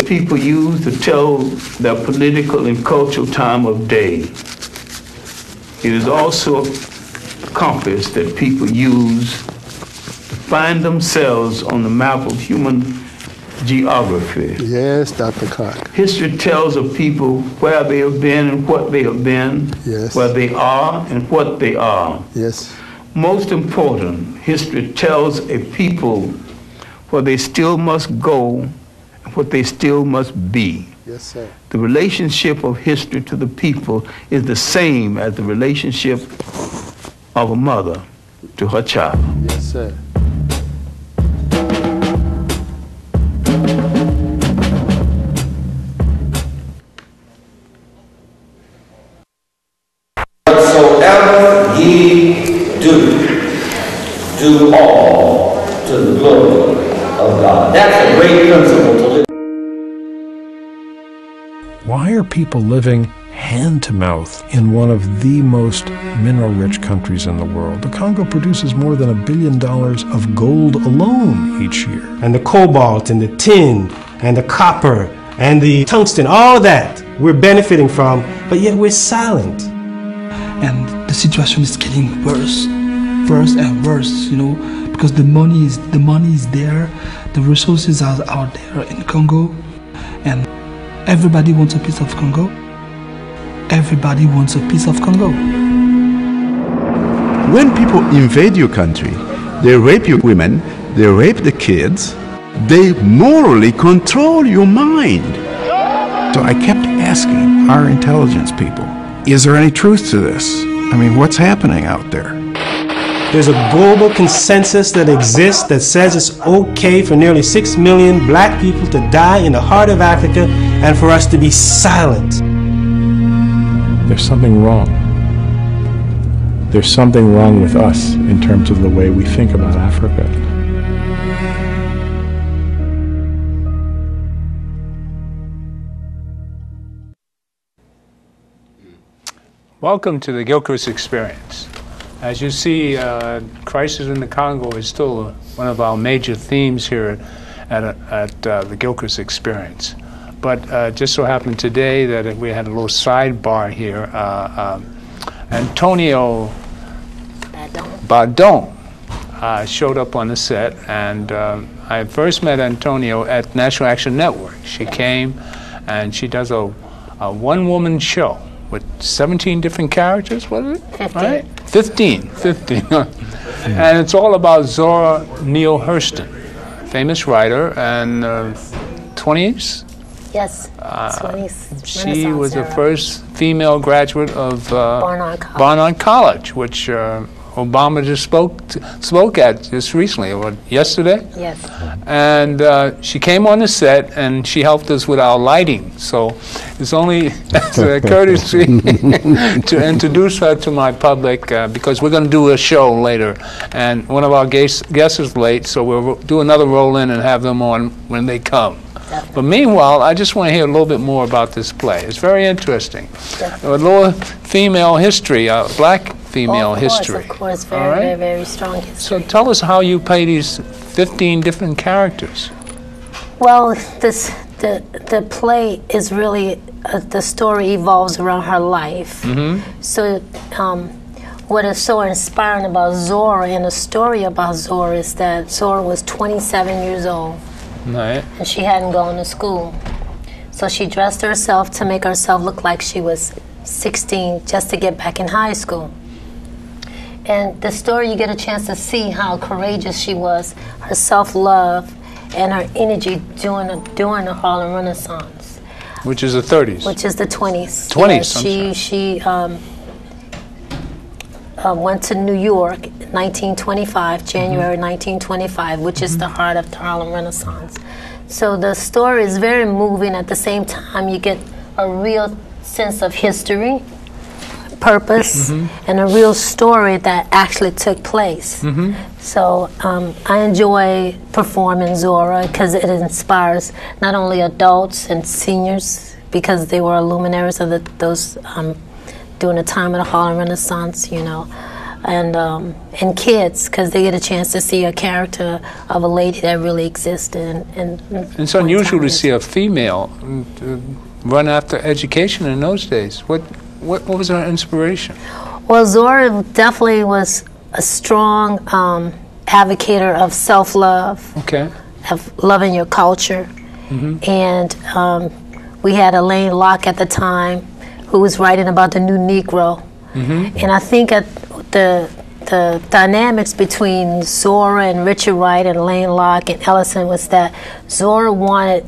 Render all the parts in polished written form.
that people use to tell their political and cultural time of day. It is also a compass that people use to find themselves on the map of human geography. Yes, Dr. Clark. History tells of people where they have been and what they have been, Yes. where they are and what they are. Yes. Most important, history tells a people where they still must go and what they still must be. Yes, sir. The relationship of history to the people is the same as the relationship of a mother to her child. Yes, sir. Whatsoever ye do all to the glory of God. That's a great principle to live. Why are people living hand-to-mouth in one of the most mineral-rich countries in the world? The Congo produces more than $1 billion of gold alone each year. And the cobalt and the tin and the copper and the tungsten, all that we're benefiting from, but yet we're silent. And the situation is getting worse and worse, because the money is there, the resources are out there in Congo, and everybody wants a piece of Congo. Everybody wants a piece of Congo. When people invade your country, they rape your women, they rape the kids, they morally control your mind. So I kept asking our intelligence people, is there any truth to this? I mean, what's happening out there? There's a global consensus that exists that says it's okay for nearly 6 million black people to die in the heart of Africa and for us to be silent. There's something wrong. There's something wrong with us in terms of the way we think about Africa. Welcome to the Gilchrist experience. As you see, crisis in the Congo is still one of our major themes here at the Gilchrist experience. But just so happened today that we had a little sidebar here. Antonia Badon showed up on the set, and I first met Antonia at National Action Network. She came, and she does a one-woman show with 17 different characters, was it? 15. Right? 15. And it's all about Zora Neale Hurston, famous writer, and 20s? Yes, 20s. She was the first female graduate of Barnard College, which Obama just spoke at just recently, yesterday? Yes. And she came on the set, and she helped us with our lighting. So it's only as a courtesy to introduce her to my public, because we're going to do a show later. And one of our guests is late, so we'll do another roll-in and have them on when they come. Definitely. But meanwhile, I just want to hear a little bit more about this play. It's very interesting. Definitely. A little female history, black female history. Of course, very, very strong history. So tell us how you play these 15 different characters. Well, the play is really, the story evolves around her life. Mm-hmm. So what is so inspiring about Zora and the story about Zora is that Zora was 27 years old. Right. And she hadn't gone to school. So she dressed herself to make herself look like she was 16 just to get back in high school. And the story, you get a chance to see how courageous she was, her self-love, and her energy during the Harlem Renaissance. Which is the 30s. Which is the 20s. 20s, Yeah, she went to New York in 1925, January 1925, which is the heart of the Harlem Renaissance. So the story is very moving. At the same time, you get a real sense of history, purpose, and a real story that actually took place. So I enjoy performing Zora because it inspires not only adults and seniors, because they were luminaries of those during the time of the Harlem Renaissance, and kids, because they get a chance to see a character of a lady that really existed. And it's unusual to see a female run after education in those days. What was her inspiration? Well, Zora definitely was a strong advocator of self-love, of loving your culture. And we had Elaine Locke at the time, who was writing about the new Negro. And I think the dynamics between Zora and Richard Wright and Elaine Locke and Ellison was that Zora wanted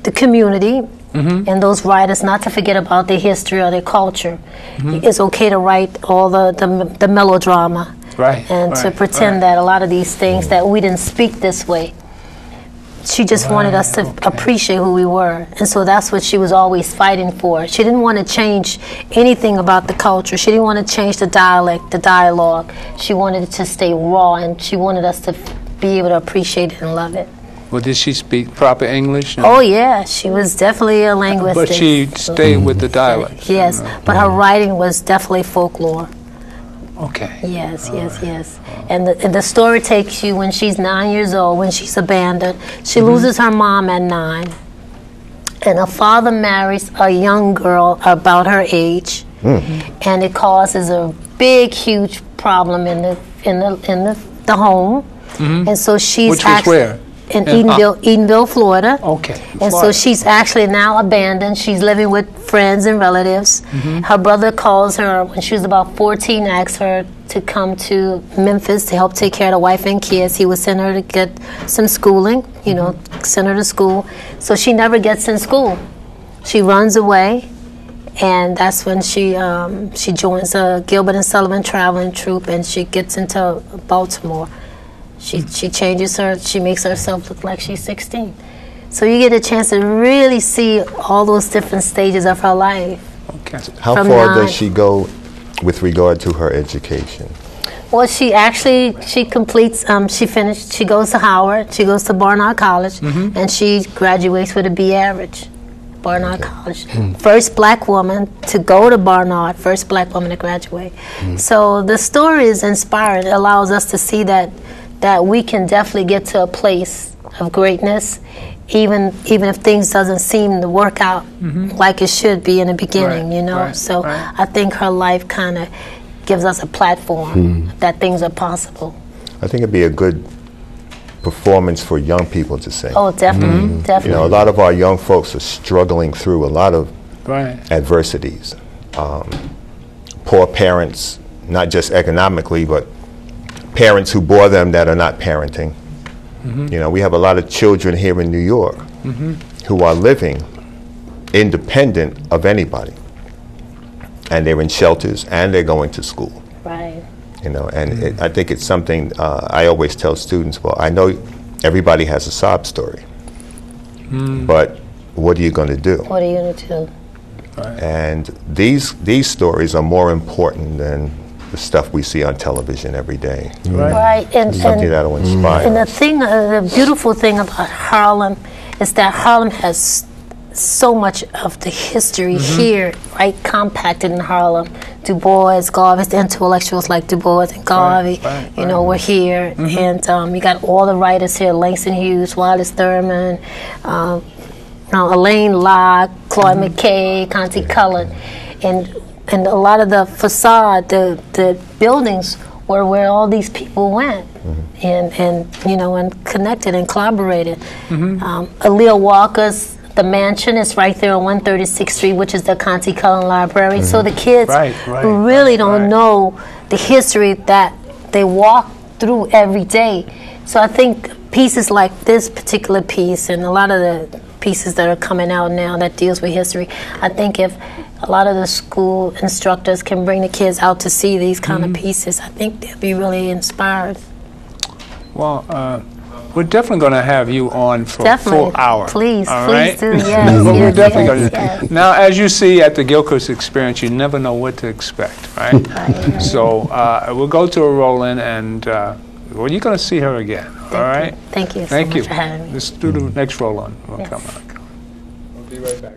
the community and those writers not to forget about their history or their culture. It's okay to write all the melodrama and to pretend that a lot of these things that we didn't speak this way. She just wanted us to appreciate who we were. And so that's what she was always fighting for. She didn't want to change anything about the culture. She didn't want to change the dialect, the dialogue. She wanted it to stay raw, and she wanted us to be able to appreciate it and love it. Well, did she speak proper English? Oh, yeah. She was definitely a linguist. But she stayed with the dialect. Yes, but her writing was definitely folklore. Okay. Yes, yes. And the story takes you when she's 9 years old, when she's abandoned. She loses her mom at 9. And her father marries a young girl about her age. And it causes a big, huge problem in the home. And so she's Which was where? In Edenville, Florida. Okay. And so she's actually now abandoned. She's living with friends and relatives. Her brother calls her when she was about 14, asks her to come to Memphis to help take care of the wife and kids. He would send her to get some schooling, send her to school. So she never gets in school. She runs away, and that's when she joins a Gilbert and Sullivan traveling troupe, and she gets into Baltimore. She changes she makes herself look like she's 16. So you get a chance to really see all those different stages of her life. Okay. How far does she go with regard to her education? Well, she completes, she goes to Howard, she goes to Barnard College, and she graduates with a B average. Barnard College. First black woman to go to Barnard, first black woman to graduate. So the story is inspiring. It allows us to see that we can definitely get to a place of greatness, even if things doesn't seem to work out like it should be in the beginning, So I think her life kind of gives us a platform that things are possible. I think it'd be a good performance for young people to sing. Oh, definitely, definitely. A lot of our young folks are struggling through a lot of adversities. Poor parents, not just economically, but parents who bore them that are not parenting. We have a lot of children here in New York who are living independent of anybody. And they're in shelters and they're going to school. Right. I think it's something I always tell students, well, I know everybody has a sob story, but what are you going to do? What are you going to do? Right. And these stories are more important than the stuff we see on television every day. Right. And something that'll inspire. And the beautiful thing about Harlem is that Harlem has so much of the history here, right, compacted in Harlem. Du Bois, Garvey, the intellectuals like Du Bois and Garvey, we're here. And you got all the writers here, Langston Hughes, Wallace Thurman, Elaine Locke, Claude McKay, Conti Cullen. And a lot of the facade, the buildings were where all these people went and connected and collaborated. Aaliyah Walker's The Mansion is right there on 136th Street, which is the Conti Cullen Library. So the kids who really don't know the history that they walk through every day. So I think pieces like this particular piece and a lot of the pieces that are coming out now that deals with history, I think if a lot of the school instructors can bring the kids out to see these kind of pieces, I think they'll be really inspired. Well, we're definitely going to have you on for a full hour. Please, all please right? do, yes. Well, we're definitely going to. Now, as you see at the Gilchrist Experience, you never know what to expect, right? So we'll go to a roll-in, and well, you're going to see her again, all right? Thank you so much for having me. Let's do the next roll-on. We'll come on. We'll be right back.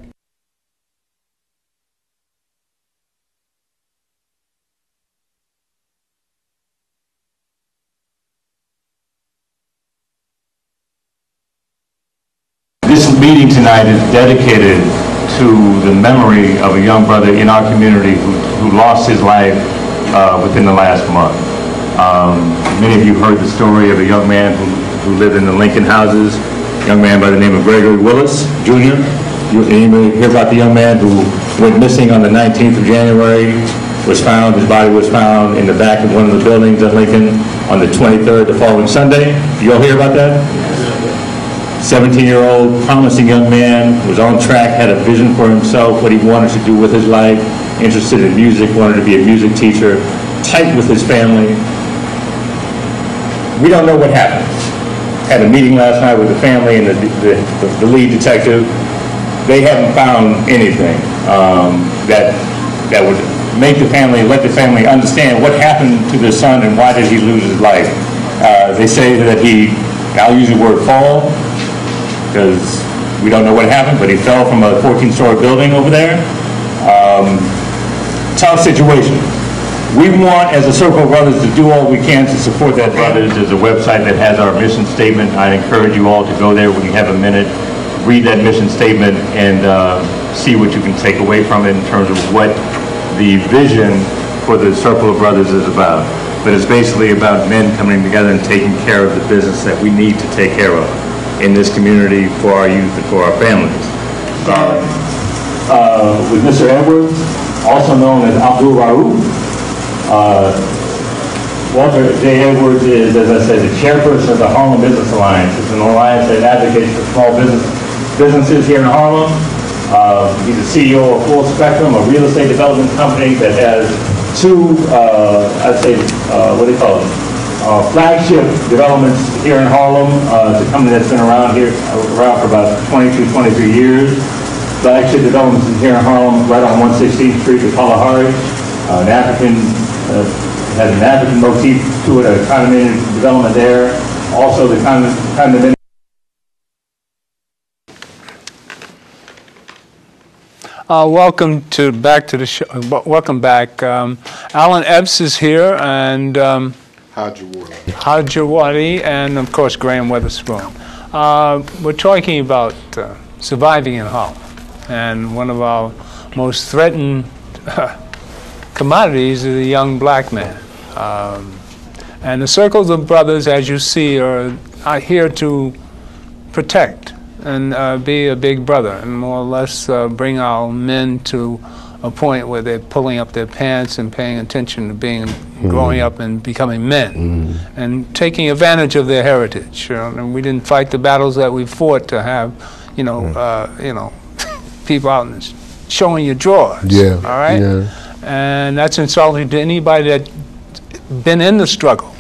meeting tonight is dedicated to the memory of a young brother in our community who lost his life within the last month. Many of you heard the story of a young man who lived in the Lincoln houses, a young man by the name of Gregory Willis, Jr. You hear about the young man who went missing on the 19th of January, his body was found in the back of one of the buildings at Lincoln on the 23rd, the following Sunday. You all hear about that? 17-year-old, promising young man, was on track, had a vision for himself, what he wanted to do with his life, interested in music, wanted to be a music teacher, tight with his family. We don't know what happened. Had a meeting last night with the family and the lead detective. They haven't found anything that would make the family, let the family understand what happened to their son and why did he lose his life. They say that I'll use the word fall, because we don't know what happened, but he fell from a 14-story building over there. Tough situation. We want, as a Circle of Brothers, to do all we can to support that brothers. There's a website that has our mission statement. I encourage you all to go there when you have a minute, read that mission statement, and see what you can take away from it in terms of what the vision for the Circle of Brothers is about. But it's basically about men coming together and taking care of the business that we need to take care of in this community for our youth and for our families. With Mr. Edwards, also known as Abdul Raouf, Walter J. Edwards is, as I said, the chairperson of the Harlem Business Alliance. It's an alliance that advocates for small businesses here in Harlem. He's the CEO of Full Spectrum, a real estate development company that has two, flagship developments here in Harlem. It's a company that's been around for about 22, 23 years. Flagship developments here in Harlem, right on 116th Street with Kalahari. Has an African motif to it, a condominium development there. Also the condominium. Welcome back to the show. Welcome back. Alan Epps is here, and Haja Worley, and of course Graham Weatherspoon. We're talking about surviving in Harlem, and one of our most threatened commodities is a young black man. And the Circles of Brothers, as you see, are here to protect and be a big brother and more or less bring our men to a point where they're pulling up their pants and paying attention to growing up and becoming men and taking advantage of their heritage. And we didn't fight the battles that we fought to have, people out and showing your drawers. Yeah. All right. Yeah. And that's insulting to anybody that's been in the struggle.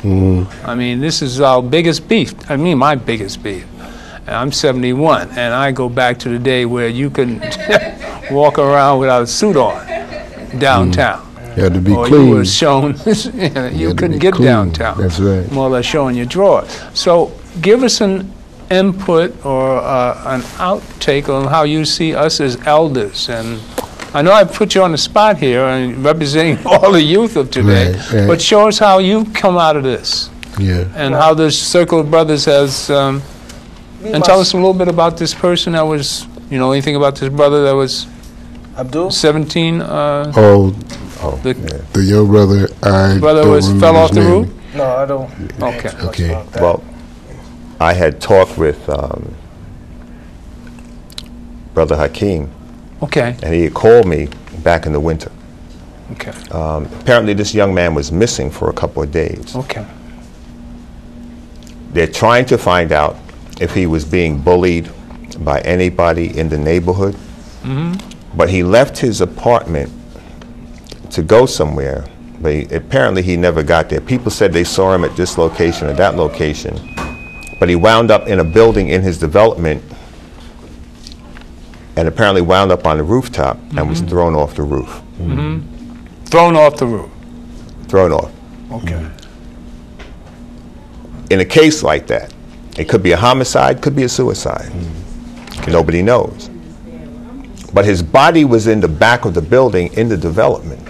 I mean, this is our biggest beef. I mean, my biggest beef. And I'm 71, and I go back to the day where you couldn't walk around without a suit on downtown. You had to be or clean. You were shown you couldn't get clean. Downtown. That's right. More or less showing your drawers. So give us an input or an outtake on how you see us as elders. And I know I put you on the spot here and representing all the youth of today, right. But show us how you come out of this. Yeah. And how the Circle of Brothers has, and tell us a little bit about this person that was, anything about this brother that was Abdul? 17? The young brother, fell off the roof? No, I don't. Okay. Well, I had talked with Brother Hakeem. Okay. And he had called me back in the winter. Okay. Apparently this young man was missing for a couple of days. Okay. They're trying to find out if he was being bullied by anybody in the neighborhood. But he left his apartment to go somewhere, but apparently he never got there. People said they saw him at this location or that location, but he wound up in a building in his development and apparently wound up on the rooftop and was thrown off the roof. Thrown off the roof? Thrown off. Okay. In a case like that, it could be a homicide, could be a suicide. Okay. Nobody knows. But his body was in the back of the building in the development.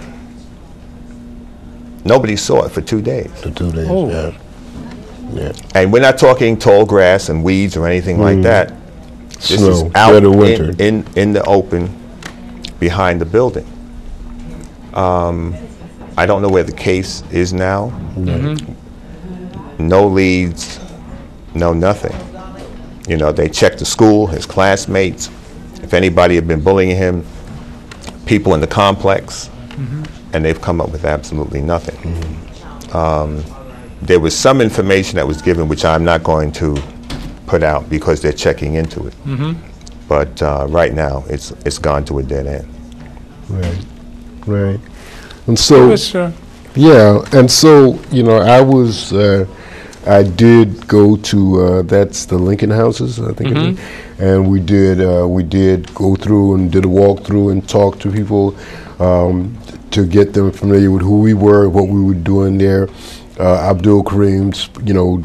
Nobody saw it for 2 days. For 2 days, yeah. And we're not talking tall grass and weeds or anything like that. This is out in the open behind the building. I don't know where the case is now. No leads, no nothing. You know, they checked the school, his classmates, if anybody had been bullying him, people in the complex, and they've come up with absolutely nothing. There was some information that was given which I'm not going to put out because they're checking into it. But right now, it's gone to a dead end. Right, right. And so, yeah, and so, you know, I did go to, that's the Lincoln Houses, I think it is, and we did go through and did a walkthrough and talk to people to get them familiar with who we were, what we were doing there. Abdul Karim's, you know,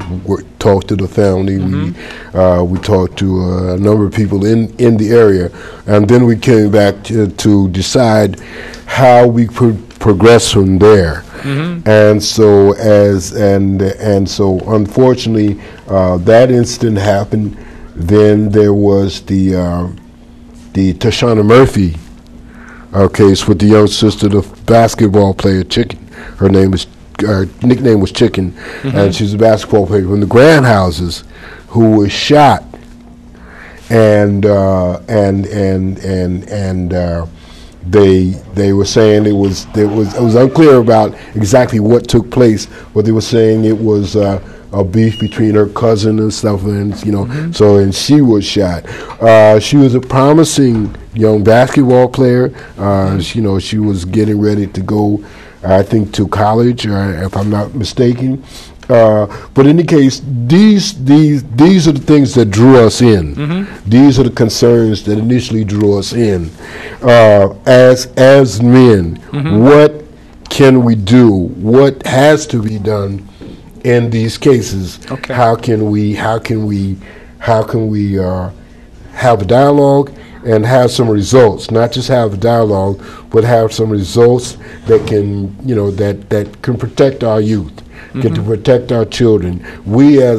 talked to the family. We talked to a number of people in the area, and then we came back to decide how we could progress from there. And so so unfortunately that incident happened. Then there was the Tashana Murphy case with the young sister, the basketball player Chicken. Her nickname was Chicken, and she's a basketball player from the Grand Houses, who was shot, and they were saying it was unclear about exactly what took place, but they were saying it was a beef between her cousin and stuff, and you know, and she was shot. She was a promising young basketball player. You know, she was getting ready to go, I think, to college, if I'm not mistaken. But in any case, these are the things that drew us in. These are the concerns that initially drew us in. As men, what can we do? What has to be done in these cases? How can we have a dialogue and have some results? Not just have a dialogue, but have some results that can, you know, that can protect our youth. Get to protect our children. We I'm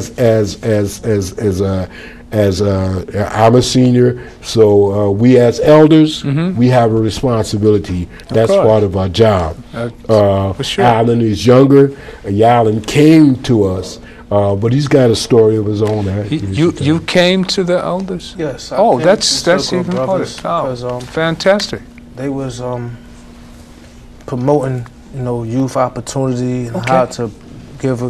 a senior, so we as elders, we have a responsibility. That's part of our job. For sure. Alan is younger. Alan came to us, but he's got a story of his own. You came to the elders? Yes. Oh, that's even harder. Oh, fantastic. They was promoting, you know, youth opportunity and how to give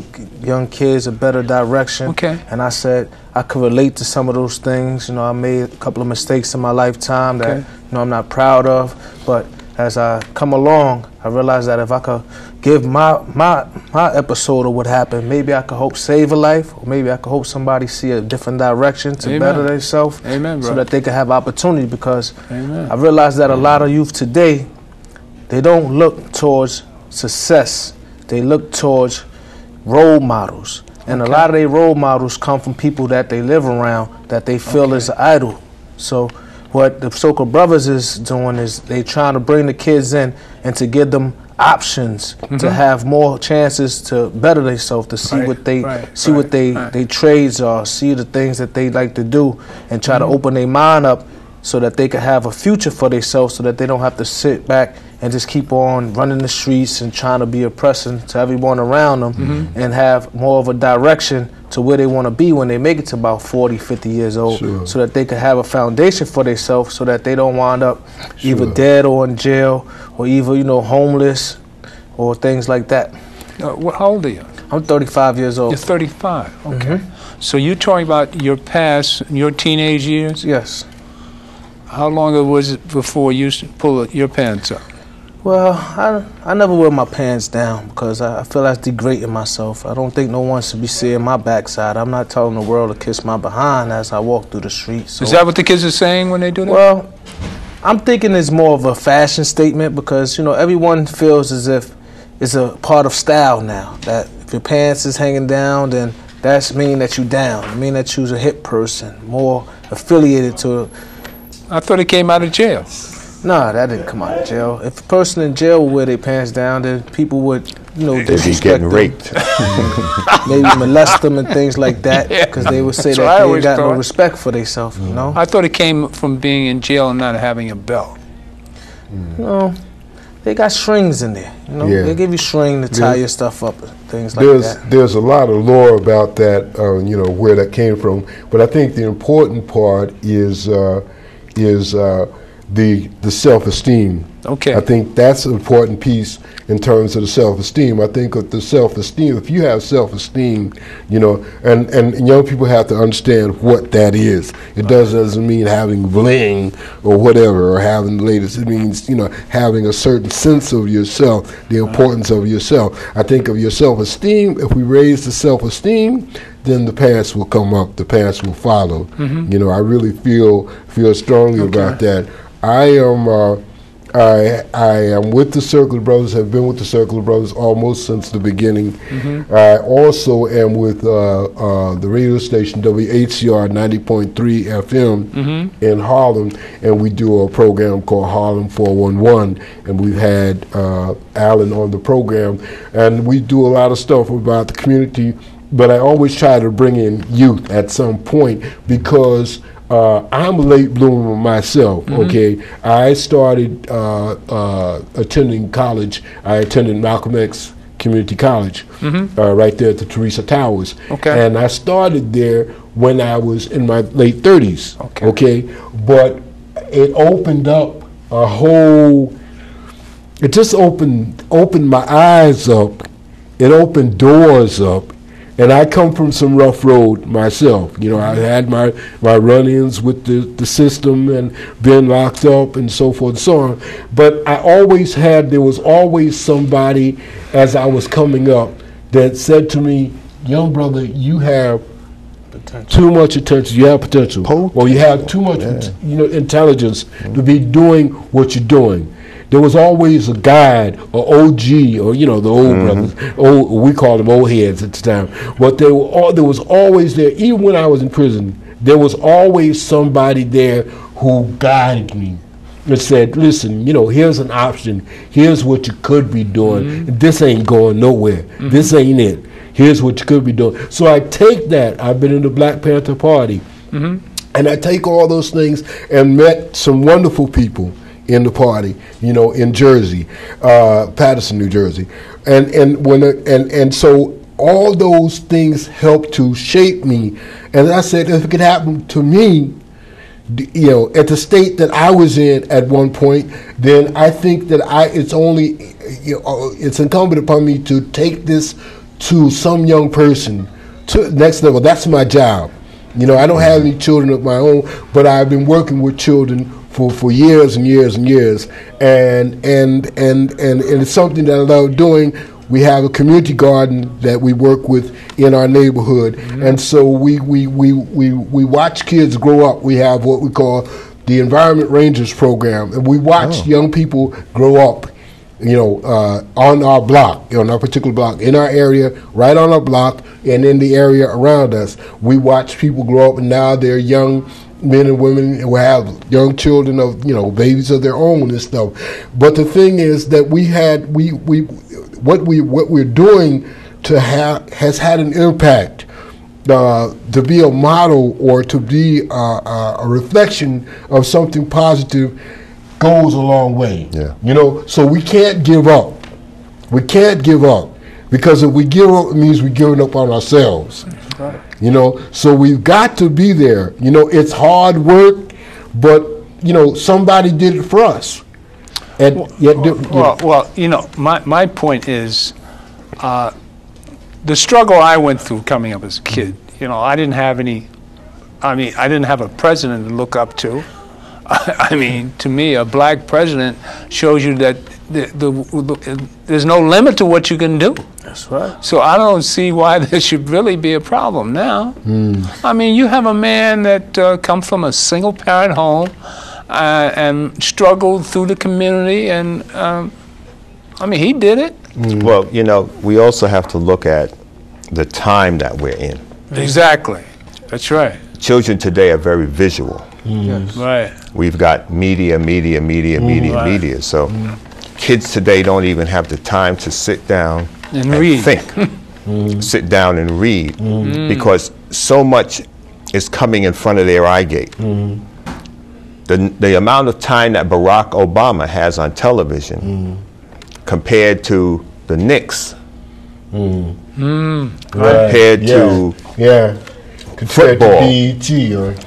young kids a better direction. And I said I could relate to some of those things. You know, I made a couple of mistakes in my lifetime that, you know, I'm not proud of. But as I come along, I realized that if I could give my episode of what happened, maybe I could hope save a life, or maybe I could hope somebody see a different direction to better themselves, so that they can have opportunity. Because I realized that a lot of youth today, they don't look towards success. They look towards role models, and a lot of their role models come from people that they live around that they feel is an idol. So what the so-called brothers is doing is they trying to bring the kids in and to give them options to have more chances to better themselves, to see what they what they trades are, see the things that they like to do, and try to open their mind up so that they can have a future for themselves, so that they don't have to sit back and just keep on running the streets and trying to be oppressing to everyone around them, and have more of a direction to where they want to be when they make it to about 40, 50 years old, so that they can have a foundation for themselves, so that they don't wind up either dead or in jail, or either, you know, homeless or things like that. How old are you? I'm 35 years old. You're 35, okay. So you're talking about your past, your teenage years? Yes. How long was it before you pull your pants up? Well, I never wear my pants down because I feel that's degrading myself. I don't think no one should be seeing my backside. I'm not telling the world to kiss my behind as I walk through the streets. So. Is that what the kids are saying when they do that? Well, I'm thinking it's more of a fashion statement because, you know, everyone feels as if it's a part of style now. That if your pants is hanging down, then that's mean that you down. It mean that you's a hip person, more affiliated to. I thought it came out of jail. No, that didn't come out of jail. If a person in jail would wear their pants down, then people would you know, They'd be disrespect getting them. raped. Maybe molest them and things like that, because they would say That's that what I they ain't always got no thought. respect for themselves, you know? I thought it came from being in jail and not having a belt. No, they got strings in there, you know? Yeah. They give you string to tie your stuff up and things like that. There's a lot of lore about that, you know, where that came from. But I think the important part is the self-esteem. Okay. I think that's an important piece in terms of the self-esteem. I think of the self-esteem, if you have self-esteem, you know, and young people have to understand what that is. It doesn't mean having bling or whatever, or having the latest. It means, you know, having a certain sense of yourself, the importance of yourself. I think of your self-esteem, if we raise the self-esteem, then the parents will come up, the parents will follow. Mm-hmm. You know, I really feel strongly about that. I am with the Circle of Brothers, have been with the Circle of Brothers almost since the beginning. Mm-hmm. I also am with the radio station WHCR 90.3 FM in Harlem, and we do a program called Harlem 411, and we've had Alan on the program, and we do a lot of stuff about the community, but I always try to bring in youth at some point, because I'm a late bloomer myself, okay? I started attending college. I attended Malcolm X Community College, right there at the Teresa Towers. Okay. And I started there when I was in my late 30s, okay? But it opened up a whole, it just opened my eyes up. It opened doors up. And I come from some rough road myself. You know, I had my run-ins with the system and being locked up and so forth and so on. But there was always somebody as I was coming up that said to me, young brother, you have too much attention, you have potential. Or you have too much intelligence to be doing what you're doing. There was always a guide, or OG, or you know, the old brothers. We called them old heads at the time. But there was always there, even when I was in prison, there was always somebody there who guided me and said, listen, you know, here's an option. Here's what you could be doing. This ain't going nowhere. This ain't it. Here's what you could be doing. So I take that. I've been in the Black Panther Party. And I take all those things and met some wonderful people in the party, you know, in Jersey, Paterson, New Jersey, and so all those things helped to shape me. And I said, if it could happen to me, you know, at the state that I was in at one point, then I think that it's incumbent upon me to take this to some young person to the next level. That's my job. You know, I don't have any children of my own, but I've been working with children for years and years and years, and it's something that I love doing. We have a community garden that we work with in our neighborhood, and so we watch kids grow up. We have what we call the Environment Rangers program, and we watch young people grow up, you know, on our block, on our particular block, in our area, right on our block, and in the area around us. We watch people grow up, and now they're young men and women who have young children of, you know, babies of their own and stuff. But the thing is that what we're doing has had an impact. To be a model or to be a reflection of something positive goes a long way. Yeah. You know, so we can't give up. We can't give up, because if we give up, it means we're giving up on ourselves. Right. You know, so we've got to be there. You know, it's hard work, but you know, somebody did it for us. And well, you know, my point is, the struggle I went through coming up as a kid. You know, I didn't have a president to look up to. I mean, to me, a black president shows you that there's no limit to what you can do. That's right. So I don't see why there should really be a problem now. I mean, you have a man that comes from a single-parent home and struggled through the community, and I mean, he did it. Well, you know, we also have to look at the time that we're in. Exactly. That's right. Children today are very visual. Yes. Right. We've got media. So kids today don't even have the time to sit down and read. Think. Sit down and read, because so much is coming in front of their eye gate. The amount of time that Barack Obama has on television compared to the Knicks, compared to football,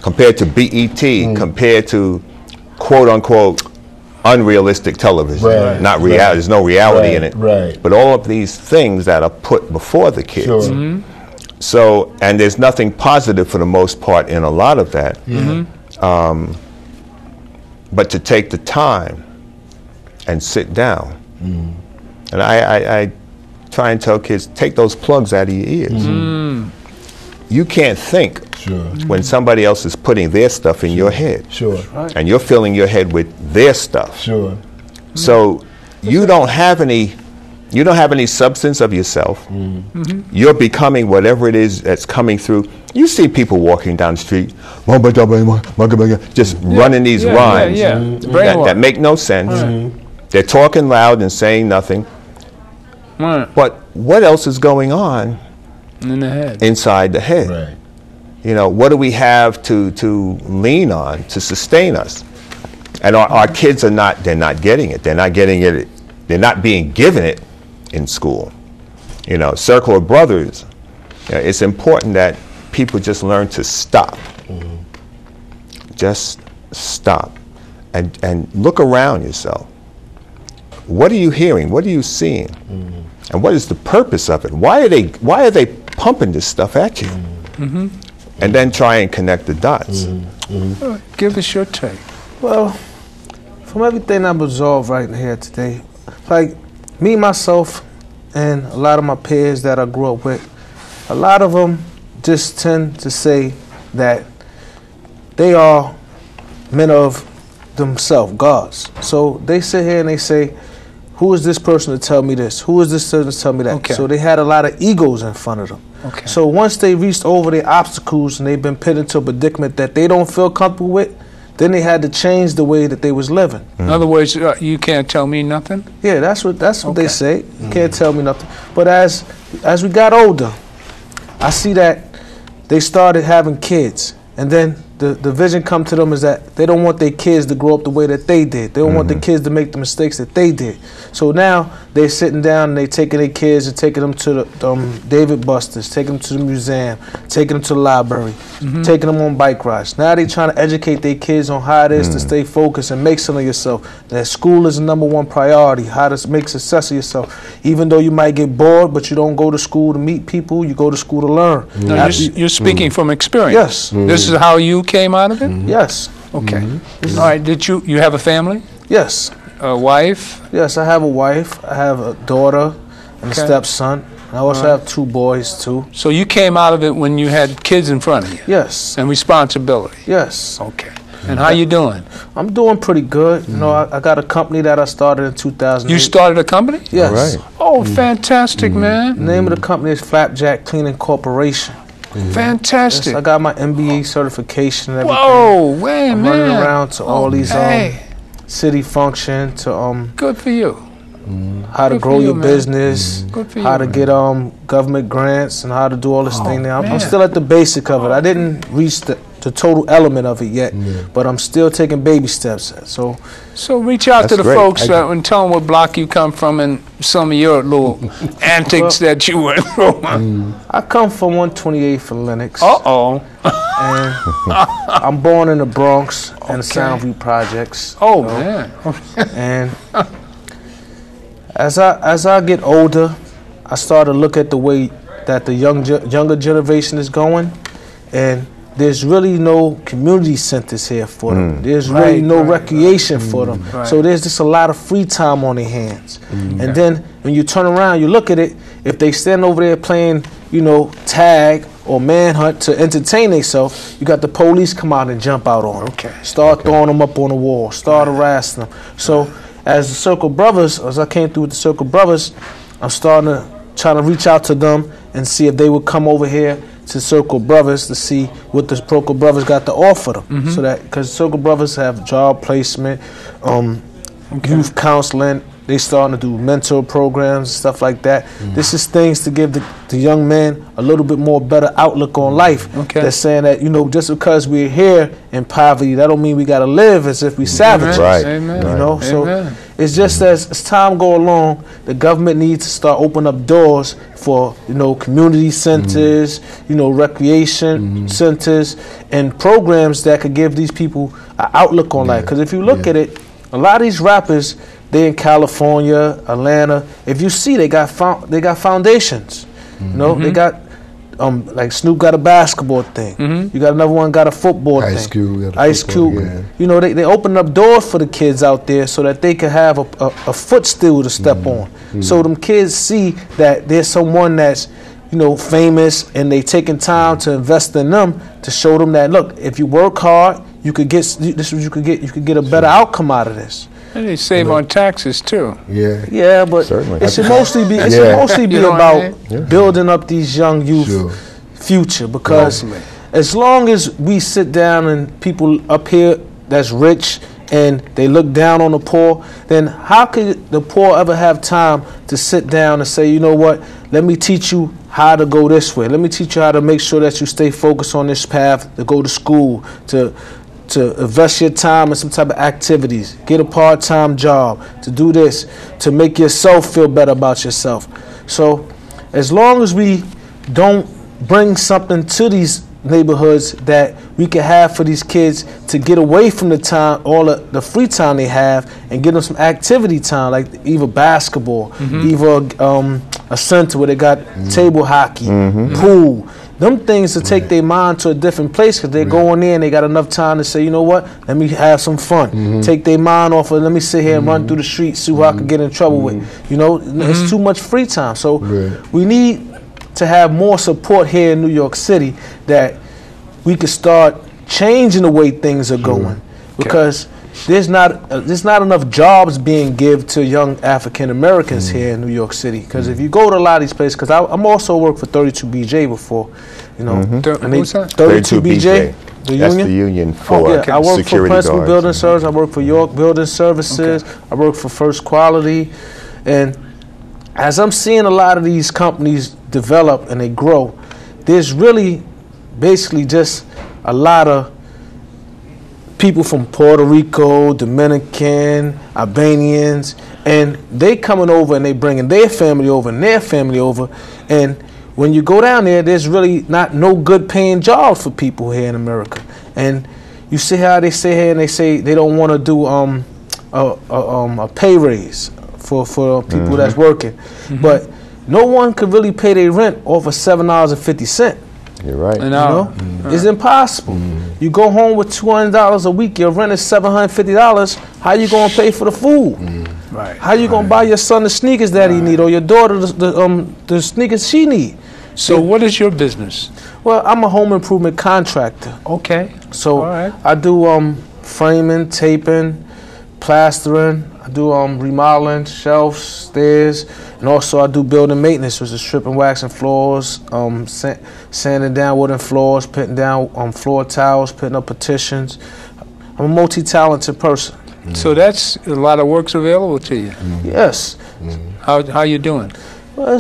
compared to BET, compared to quote-unquote unrealistic television. Not reality. There's no reality in it. But all of these things that are put before the kids. So, and there's nothing positive for the most part in a lot of that. But to take the time and sit down, and I try and tell kids, take those plugs out of your ears. You can't think when somebody else is putting their stuff in your head. And you're filling your head with their stuff. So you don't have any substance of yourself. You're becoming whatever it is that's coming through. You see people walking down the street, just running these rhymes that make no sense. They're talking loud and saying nothing. But what else is going on in the head? Inside the head? You know, what do we have to lean on to sustain us? And our kids they're not getting it. They're not getting it. They're not being given it in school. You know, circle of brothers. It's important that people just learn to stop. Just stop and look around yourself. What are you hearing? What are you seeing? And what is the purpose of it? Why are they pumping this stuff at you? And then try and connect the dots. Give us your take. Well, from everything I've absorbed right here today, like me, myself, and a lot of my peers that I grew up with, a lot of them just tend to say that they are men of themselves, gods. So they sit here and they say, who is this person to tell me this? Who is this person to tell me that? So they had a lot of egos in front of them. So once they reached over their obstacles and they've been put into a predicament that they don't feel comfortable with, then they had to change the way that they was living. In other words, you can't tell me nothing? Yeah, that's what they say. You can't tell me nothing. But as we got older, I see that they started having kids. And then the vision come to them is that they don't want their kids to grow up the way that they did. They don't want their kids to make the mistakes that they did. So now they're sitting down and they taking their kids and taking them to the David Buster's, taking them to the museum, taking them to the library, taking them on bike rides. Now they're trying to educate their kids on how it is to stay focused and make something of yourself. That school is the #1 priority, how to make success of yourself. Even though you might get bored, but you don't go to school to meet people, you go to school to learn. Now, you're speaking from experience. Yes. This is how you came out of it? Yes. Okay. All right. Did you have a family? Yes. A wife? Yes, I have a wife. I have a daughter and a stepson. I also have 2 boys too. So you came out of it when you had kids in front of you? Yes. And responsibility? Yes. Okay. And how you doing? I'm doing pretty good. You know, I got a company that I started in 2008. You started a company? Yes. All right. Oh, fantastic, man. The name of the company is Flapjack Cleaning Corporation. Fantastic. Yes, I got my MBA certification and everything. Whoa, wait, I'm running around to all these city function to good for you. How to grow your business, Good for how you, to get government grants, and how to do all this thing now. I'm still at the basic of it. I didn't reach the total element of it yet, but I'm still taking baby steps. So reach out to the folks and tell them what block you come from and some of your little antics that you went through. I come from 128 for Lenox. Uh-oh. And I'm born in the Bronx and the Soundview Projects. Oh, man. And as I get older, I start to look at the way that the younger generation is going, and there's really no community centers here for them. There's really no recreation for them. So there's just a lot of free time on their hands. And then when you turn around, you look at it, if they stand over there playing, tag or manhunt to entertain themselves, you got the police come out and jump out on them. Start throwing them up on the wall, start harassing them. So as the Circle Brothers, as I came through with the Circle Brothers, I'm trying to reach out to them and see if they would come over here to Circle Brothers to see what the Circle Brothers got to offer them. So that, because Circle Brothers have job placement, youth counseling, They starting to do mentor programs and stuff like that. This is things to give the young man a little bit more better outlook on life. They're saying that, you know, just because we're here in poverty, that don't mean we got to live as if we savages. Right. Amen. You know, so it's just as time go along, the government needs to start opening up doors for, you know, community centers, you know, recreation centers, and programs that could give these people an outlook on life. Because if you look at it, a lot of these rappers, they in California, Atlanta. If you see, they got foundations. You know, they got like Snoop got a basketball thing. You got another one got a football thing. Ice Cube. Yeah. You know, they open up doors for the kids out there so that they can have a footstool to step on. So them kids see that there's someone that's, you know, famous, and they taking time to invest in them to show them that, look, if you work hard, you could get this. You could get a better outcome out of this. And they save on taxes too. Yeah, but certainly. It should mostly be about building up these young youth future, because as long as we sit down and people up here that's rich and they look down on the poor, then how could the poor ever have time to sit down and say, you know what, let me teach you how to go this way. Let me teach you how to make sure that you stay focused on this path, to go to school, to invest your time in some type of activities, get a part-time job, to do this, to make yourself feel better about yourself. So as long as we don't bring something to these neighborhoods that we can have for these kids to get away from the time, all the free time they have, and give them some activity time, like either basketball, either a center where they got table hockey, pool, them things to take their mind to a different place, because they're going in, they got enough time to say, you know what, let me have some fun. Take their mind off of, let me sit here and run through the streets, see who I can get in trouble with. You know, it's too much free time. So we need to have more support here in New York City, that we could start changing the way things are going, because there's not enough jobs being given to young African Americans here in New York City. Because if you go to a lot of these places, because I'm also worked for 32BJ before, you know, and 32BJ. The That's union? the union for I work for Principal guards. Building Service. I work for York Building Services. I work for First Quality. And as I'm seeing a lot of these companies develop and they grow, there's really basically just a lot of people from Puerto Rico, Dominican, Albanians, and they coming over and they bringing their family over and their family over. And when you go down there, there's really no good paying jobs for people here in America. And you see how they sit here and they say they don't want to do a pay raise for people that's working. But no one could really pay their rent off of $7.50. You're right. You know? It's impossible. You go home with $200 a week, your rent is $750. How you gonna pay for the food? Right. How you gonna buy your son the sneakers that he need, or your daughter the sneakers she need? So what is your business? Well, I'm a home improvement contractor. Okay. So I do framing, taping, plastering. I do remodeling, shelves, stairs, and also I do building maintenance, which is stripping, waxing floors, sanding down wooden floors, putting down floor tiles, putting up partitions. I'm a multi-talented person. So that's a lot of work's available to you. Yes. How you doing? Well,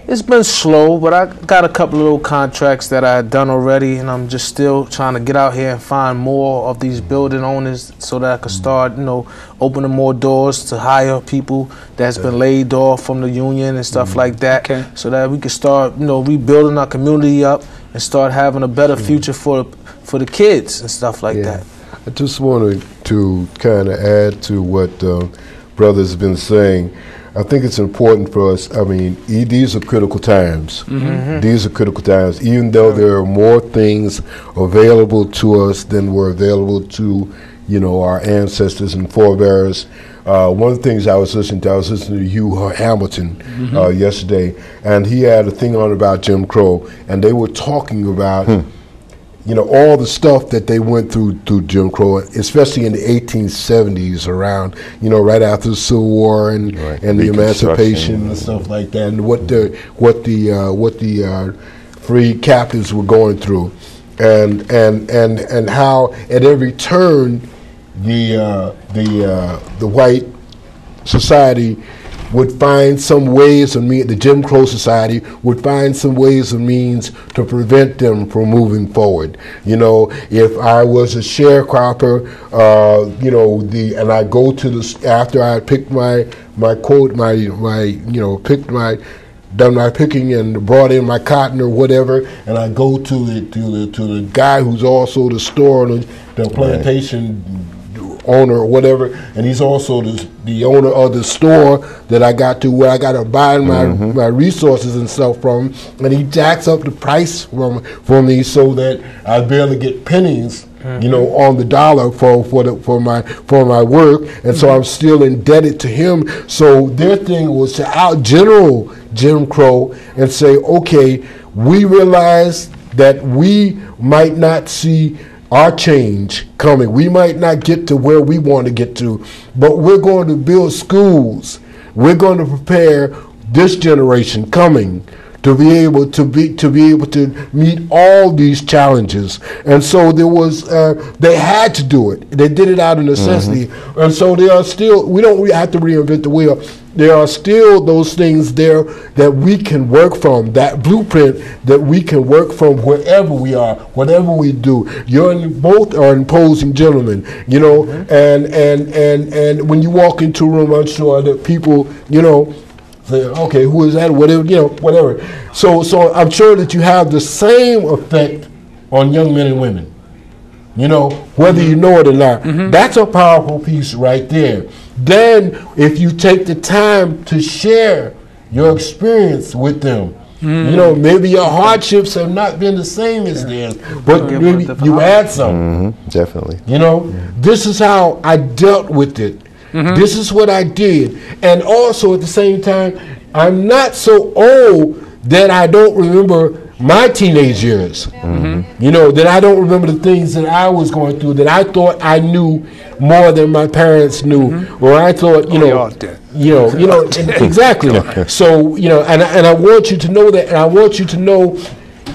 it's been slow, but I got a couple of little contracts that I had done already, and I'm just still trying to get out here and find more of these building owners so that I can start, you know, opening more doors to hire people that's been laid off from the union and stuff like that, so that we can start, you know, rebuilding our community up and start having a better future for the kids and stuff like that. I just wanted to kind of add to what Brother's been saying. I think it's important for us. I mean, these are critical times. These are critical times. Even though there are more things available to us than were available to, you know, our ancestors and forebears. One of the things I was listening to Hugh Hamilton yesterday, and he had a thing on about Jim Crow, and they were talking about you know, all the stuff that they went through Jim Crow, especially in the 1870s, around, you know, right after the Civil War and the emancipation and stuff like that, and what the free captives were going through, and how at every turn the white society would find some ways and means, the Jim Crow Society would find some ways and means to prevent them from moving forward. You know, if I was a sharecropper, you know, and I go to the, after I picked my done my picking and brought in my cotton or whatever, and I go to the guy who's also the store, the plantation owner or whatever, and he's also the owner of the store that I got to, where I got to buy my resources and stuff from, and he jacks up the price for me so that I barely get pennies, you know, on the dollar for my work, and so I'm still indebted to him. So their thing was to out-general Jim Crow and say, okay, we realize that we might not see our change coming. We might not get to where we want to get to, but we're going to build schools. We're going to prepare this generation coming to be able to meet all these challenges. And so there was they had to do it. They did it out of necessity. And so there are still, we don't have to reinvent the wheel. There are still those things there that we can work from, that blueprint that we can work from wherever we are, whatever we do. Both are imposing gentlemen, you know, and when you walk into a room, I'm sure that people, you know, say, okay, who is that? Whatever, you know, whatever. So I'm sure that you have the same effect on young men and women, you know, whether you know it or not. That's a powerful piece right there. Then, if you take the time to share your experience with them, you know, maybe your hardships have not been the same as theirs, but maybe you had some. Definitely. You know, this is how I dealt with it. This is what I did. And also, at the same time, I'm not so old that I don't remember my teenage years. You know, that I don't remember the things that I was going through, that I thought I knew more than my parents knew, or I thought, you know, exactly. So, you know, and I want you to know that, and I want you to know,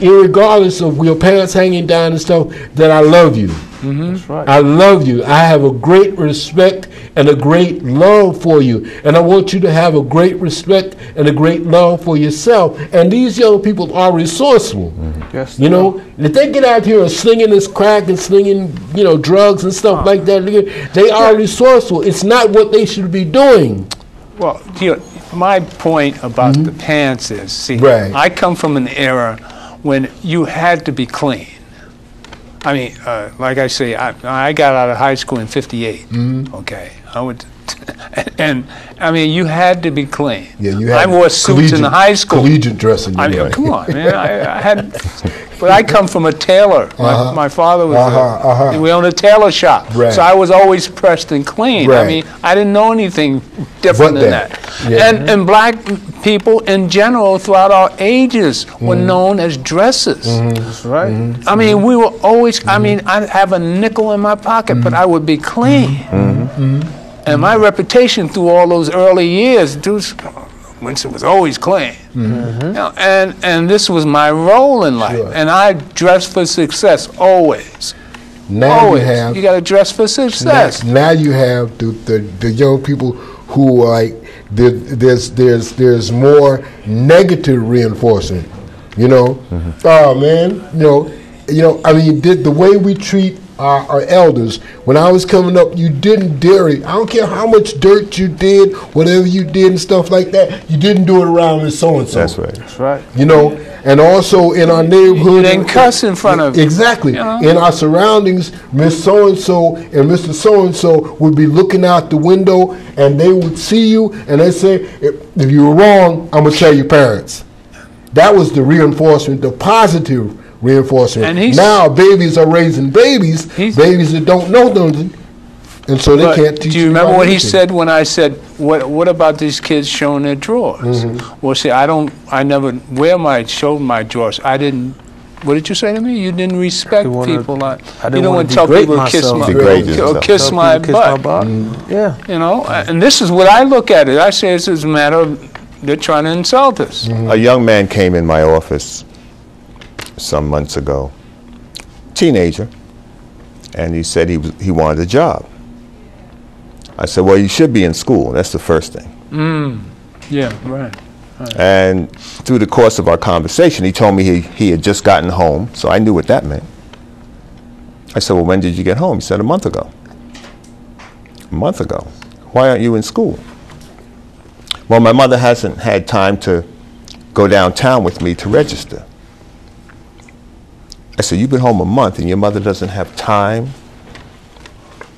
irregardless of your parents hanging down and stuff, that I love you. That's right. I love you. I have a great respect and a great love for you. And I want you to have a great respect and a great love for yourself. And these young people are resourceful. Yes, you know, if they get out here and slinging this crack and slinging, you know, drugs and stuff like that, they are resourceful. It's not what they should be doing. Well, you know, my point about the pants is, see, I come from an era when you had to be clean. I mean, like I say, I got out of high school in '58. Okay, I went, and I mean, you had to be clean. Yeah, you had. I wore suits in high school. Collegiate dressing. I mean, come on, man. I had, but I come from a tailor. My father was. We owned a tailor shop, so I was always pressed and clean. I mean, I didn't know anything different than that. And black people in general throughout our ages were known as dressers. That's right. I mean, we were always. I mean, I'd have a nickel in my pocket, but I would be clean. And my reputation through all those early years, Winston was always clean. You know, and this was my role in life. And I dressed for success, always. Now always. You got to dress for success. Now you have the young people who are like, there's more negative reinforcement. You know, oh man, you know. I mean, the way we treat our elders. When I was coming up, you didn't dare. I don't care how much dirt you did, whatever you did and stuff like that. You didn't do it around Miss So and So. That's right. That's right. You know, and also in our neighborhood, you didn't cuss in front of exactly. You know? In our surroundings, Miss So and So and Mr. So and So would be looking out the window, and they would see you, and they say, "If you were wrong, I'm gonna tell your parents." That was the reinforcement, the positive reinforcement. And now babies are raising babies that don't know nothing, and so they can't teach. Do you remember what he said when I said, "What about these kids showing their drawers?" Well, see, I never showed my drawers. I didn't. What did you say to me? You didn't respect people. You don't want to tell people to kiss my butt. Yeah. You know, and this is what I look at it. I say this is a matter of they're trying to insult us. A young man came in my office some months ago, teenager, and he said he wanted a job. I said, well, you should be in school. That's the first thing. Yeah, right. And through the course of our conversation, he told me he had just gotten home, so I knew what that meant. I said, well, when did you get home? He said, a month ago. A month ago? Why aren't you in school? Well, my mother hasn't had time to go downtown with me to register. I said, you've been home a month and your mother doesn't have time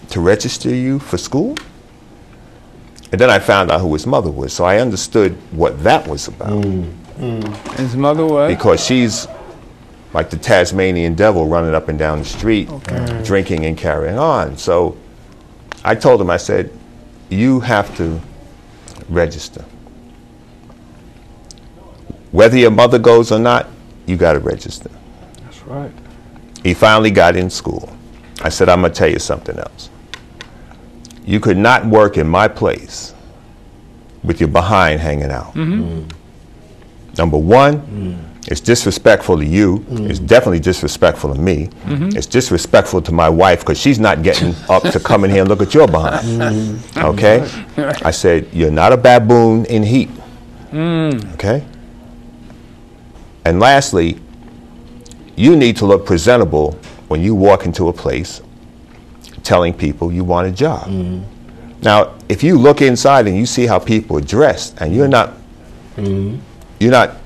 to register you for school? And then I found out who his mother was, so I understood what that was about. His mother was? Because she's like the Tasmanian devil running up and down the street, drinking and carrying on. So I told him, I said, you have to register. Whether your mother goes or not, you got to register. That's right. He finally got in school. I said, I'm going to tell you something else. You could not work in my place with your behind hanging out. Number one, it's disrespectful to you. It's definitely disrespectful to me. It's disrespectful to my wife because she's not getting up to come in here and look at your behind. Okay? I said, you're not a baboon in heat. Okay? And lastly, you need to look presentable when you walk into a place telling people you want a job. Now, if you look inside and you see how people are dressed and you're not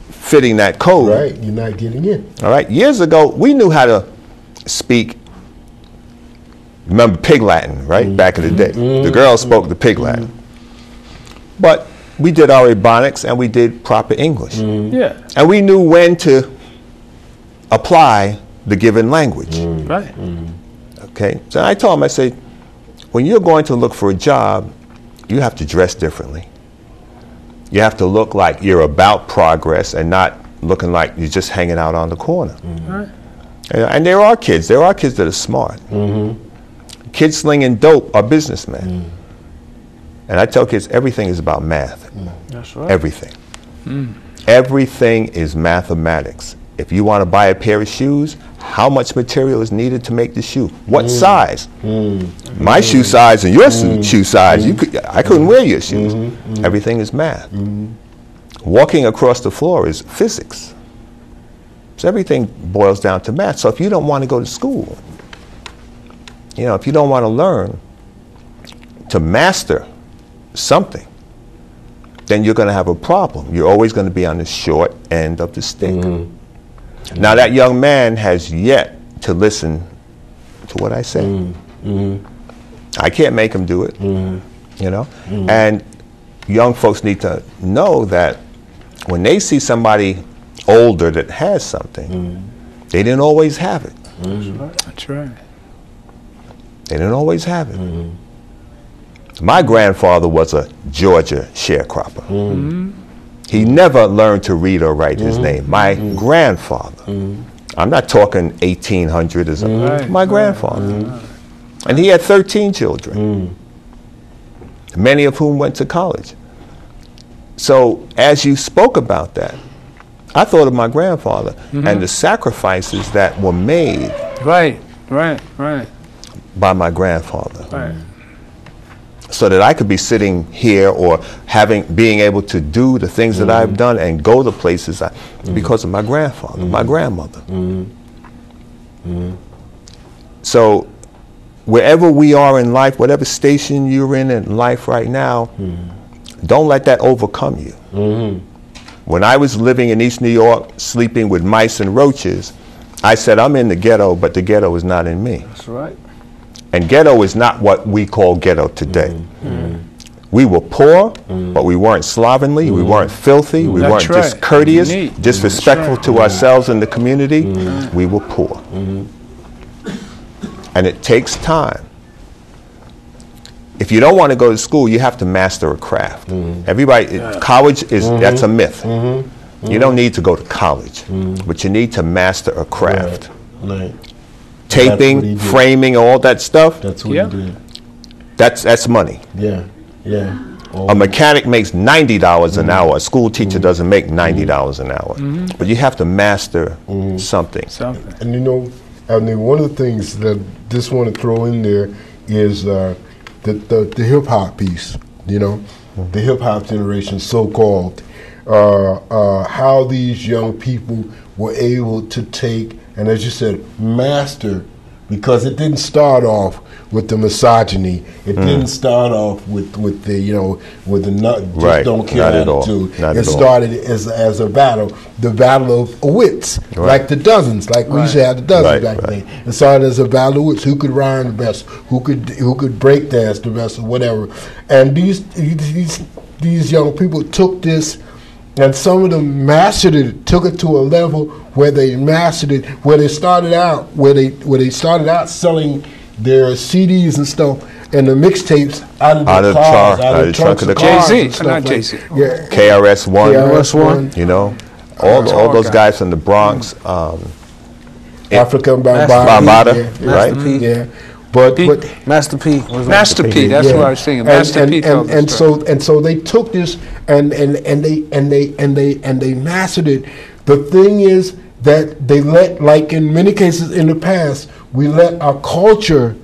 fitting that code. Right, you're not getting in. All right, years ago, we knew how to speak, remember Pig Latin, right, back in the day. The girls spoke the Pig Latin. But we did our Ebonics and we did proper English. Yeah. And we knew when to apply the given language. Right. Okay, so I told him, I said, when you're going to look for a job, you have to dress differently. You have to look like you're about progress and not looking like you're just hanging out on the corner. Right. And there are kids that are smart. Kids slinging dope are businessmen. And I tell kids, everything is about math. That's right. Everything. Everything is mathematics. If you want to buy a pair of shoes, how much material is needed to make the shoe? What size? My shoe size and your shoe size, I couldn't wear your shoes. Everything is math. Walking across the floor is physics. So everything boils down to math. So if you don't want to go to school, you know, if you don't want to learn to master something, then you're going to have a problem. You're always going to be on the short end of the stick. Now that young man has yet to listen to what I say. I can't make him do it, you know? And young folks need to know that when they see somebody older that has something, they didn't always have it. That's right. They didn't always have it. My grandfather was a Georgia sharecropper. He never learned to read or write his name. My grandfather. I'm not talking 1800 or something. My grandfather. And he had 13 children, many of whom went to college. So as you spoke about that, I thought of my grandfather and the sacrifices that were made by my grandfather. So that I could be sitting here or being able to do the things that I've done and go to places because of my grandfather, my grandmother. So wherever we are in life, whatever station you're in life right now, don't let that overcome you. When I was living in East New York, sleeping with mice and roaches, I said, I'm in the ghetto, but the ghetto is not in me. That's right. And ghetto is not what we call ghetto today. We were poor, but we weren't slovenly, we weren't filthy, we weren't discourteous, disrespectful to ourselves and the community. We were poor. And it takes time. If you don't want to go to school, you have to master a craft. Everybody, college is, that's a myth. You don't need to go to college, but you need to master a craft. Taping, framing, all that stuff. That's what he did. That's money. A mechanic makes $90 an hour. A school teacher doesn't make $90 an hour. But you have to master something. And you know, I mean, one of the things that I just want to throw in there is the hip hop piece. You know, the hip hop generation, so-called, how these young people were able to take, and as you said, master, because it didn't start off with the misogyny. It didn't start off with the with the just don't care attitude. It started as a battle, the battle of wits, like the dozens, like we used to have the dozens back then. It started as a battle of wits. Who could rhyme the best? Who could break dance the best, or whatever? And these young people took this, and some of them mastered it, took it to a level where they mastered it, where they started out selling their CDs and stuff and the mixtapes out of the cars, out of the trunk of the cars. Jay-Z, not Jay-Z. Yeah. KRS-One, you know, all those guys from the Bronx. Africa Bambaataa, right? Yeah. But Master P. Master P. That's what I was thinking. Master P. And so they took this and they mastered it. The thing is that they let, like in many cases in the past, we let our culture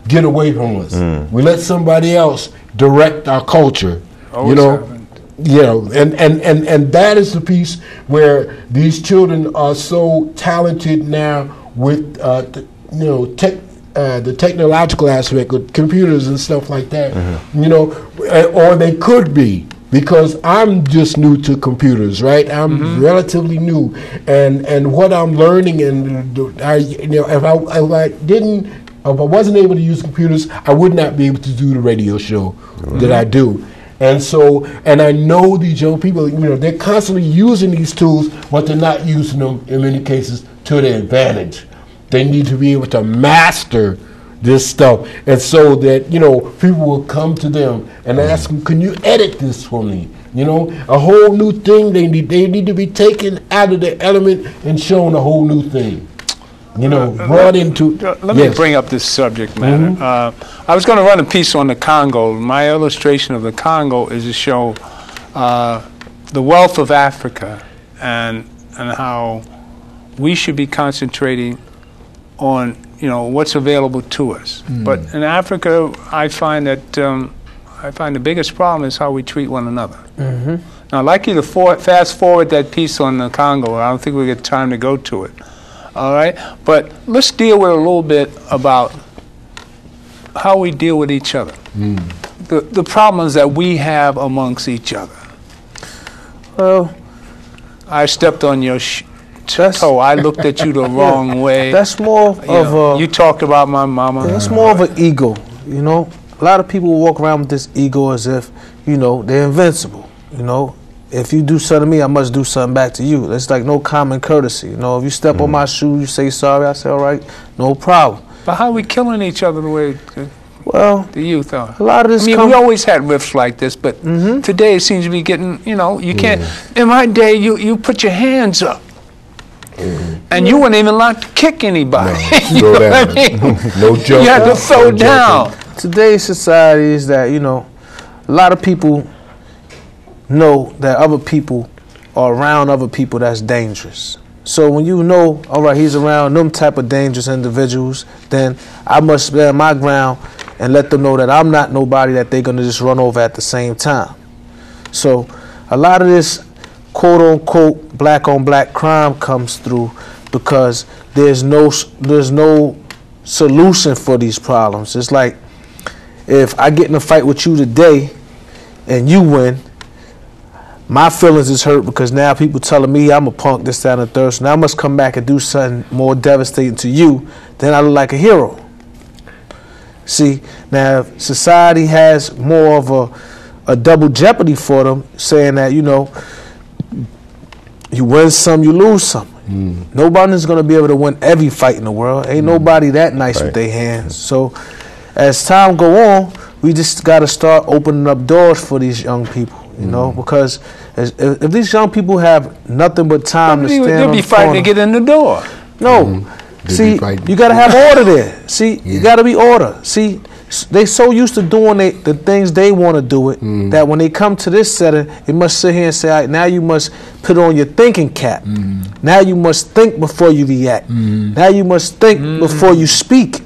get away from us. We let somebody else direct our culture. And that is the piece where these children are so talented now with the technological aspect of computers and stuff like that. Or they could be. Because I'm just new to computers, right? I'm relatively new, and what I'm learning, and if I wasn't able to use computers, I would not be able to do the radio show that I do. And so, and I know these young people, they're constantly using these tools, but they're not using them in many cases to their advantage. They need to be able to master this stuff, and so that people will come to them and ask them, "Can you edit this for me?" A whole new thing. They need to be taken out of their element and shown a whole new thing. Brought into. Let me bring up this subject matter. I was going to run a piece on the Congo. My illustration of the Congo is to show the wealth of Africa and how we should be concentrating on what's available to us. But in Africa, I find that the biggest problem is how we treat one another. Now, I'd like you to fast forward that piece on the Congo. I don't think we get time to go to it. All right, but let's deal with a little bit about how we deal with each other. The problems that we have amongst each other. Well, I stepped on your toe. I looked at you the wrong way. That's more you talked about my mama. That's more of an ego. A lot of people walk around with this ego as if they're invincible. If you do something to me, I must do something back to you. That's like no common courtesy. If you step on my shoe, you say sorry. I say all right, no problem. But how are we killing each other the way the youth are? A lot of this. We always had riffs like this, but today it seems to be getting. You can't. In my day, you put your hands up. And you weren't even allowed to kick anybody. No, what I mean? No joke. You had to throw down. Today's society is that, a lot of people know that other people are around other people that's dangerous. So when all right, he's around them type of dangerous individuals, then I must stand my ground and let them know that I'm not nobody that they're going to just run over at the same time. So a lot of this quote-unquote black-on-black crime comes through because there's no solution for these problems. It's like if I get in a fight with you today and you win, my feelings is hurt because now people telling me I'm a punk, this, that, and the third. So now I must come back and do something more devastating to you. Then I look like a hero. See, now society has more of a double jeopardy for them, saying that, you win some, you lose some. Nobody's going to be able to win every fight in the world. Ain't nobody that nice with their hands. So as time go on, we just got to start opening up doors for these young people, because if these young people have nothing but time to stand on the corner. They'll be fighting to get in the door. No. See, you got to have order there. See, you got to be order. See, they so used to doing the things they want to do it that when they come to this setting, they must sit here and say, all right, now you must put on your thinking cap. Now you must think before you react. Now you must think before you speak.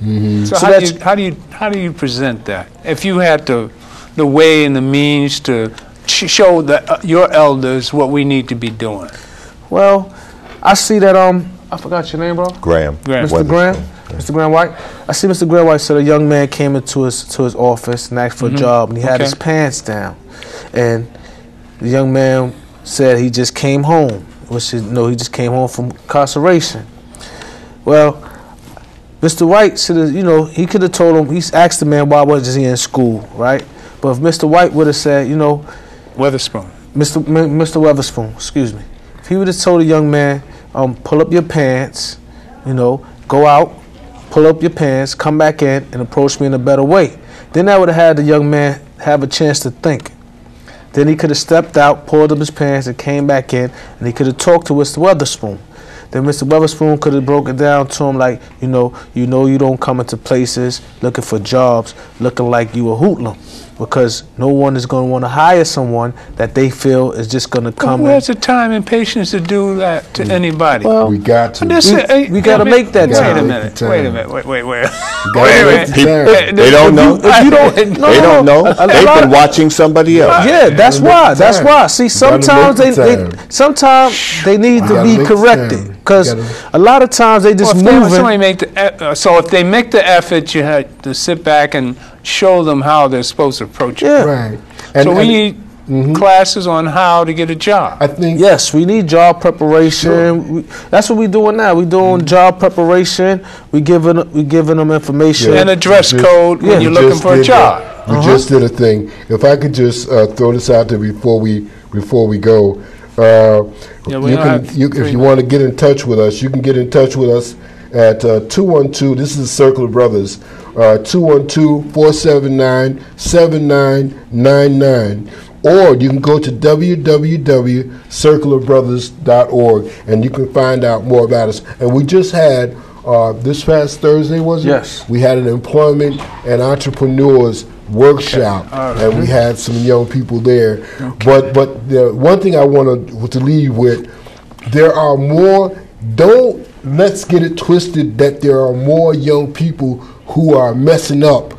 So how do you present that? If you had to the way and the means to show your elders what we need to be doing? Well, I see that, I forgot your name, bro? Graham. Mr. Graham? Mr. Graham White? I see Mr. Graham White said a young man came into his office and asked for a job, and he had his pants down. And the young man said he just came home, which is, he just came home from incarceration. Well, Mr. White said, he could have told him, he asked the man why wasn't he in school, right? But if Mr. White would have said, Weatherspoon. Mr. Weatherspoon, excuse me. If he would have told a young man, pull up your pants, go out, pull up your pants, come back in, and approach me in a better way, then that would have had the young man have a chance to think. Then he could have stepped out, pulled up his pants, and came back in, and he could have talked to Mr. Weatherspoon. Then Mr. Weatherspoon could have broken down to him like, you don't come into places looking for jobs, looking like you a hoodlum, because no one is going to want to hire someone that they feel is just going to come. Who has the time and patience to do that to anybody? Well, we got to. We got to make that time. Wait a minute. Wait a minute. They don't know. If you don't, they don't know. They've been watching somebody else. Yeah, that's why. That's why. See, sometimes they need to be corrected. Because a lot of times they just move. So if they make the effort, you have to sit back and show them how they're supposed to approach it. Yeah. Right. So we need classes on how to get a job. I think yes, we need job preparation. Sure. That's what we're doing now. We're doing job preparation. We giving them information and a dress code when you're looking for a job. We just did a thing. If I could just throw this out there before we go. If you want to get in touch with us, you can get in touch with us at 212. This is Circle of Brothers. 212-479-7999. Or you can go to www.circleofbrothers.org and you can find out more about us. And we just had this past Thursday, was it? Yes. We had an employment and entrepreneurs workshop, and we had some young people there. But the one thing I want to leave with, there are more. Let's get it twisted that there are more young people who are messing up